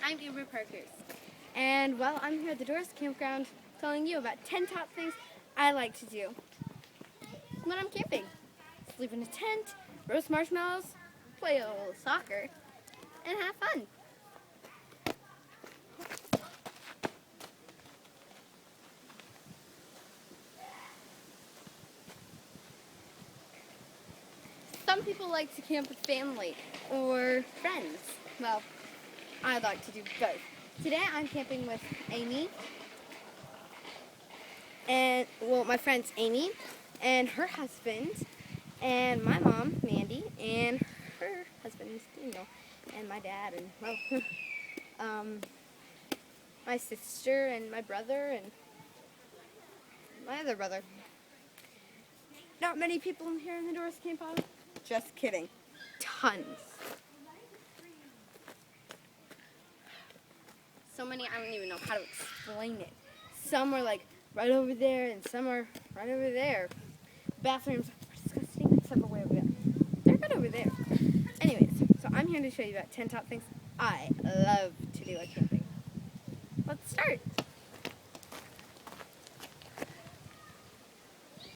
I'm Amber Parkhurst, and well, I'm here at the Doris Campground telling you about 10 top things I like to do when I'm camping. Sleep in a tent, roast marshmallows, play a little soccer, and have fun. Some people like to camp with family or friends. Well, I like to do both. Today I'm camping with Amy, and my friend's Amy and her husband, and my mom, Mandy, and her husband, Daniel, and my dad, and my sister, and my brother, and my other brother. Not many people in here in the Doris Camp House. Just kidding. Tons. So many, I don't even know how to explain it. Some are like right over there, and some are right over there. Bathrooms are disgusting, except for way over there. They're good over there. Anyways, so I'm here to show you about 10 top things I love to do at camping. Let's start.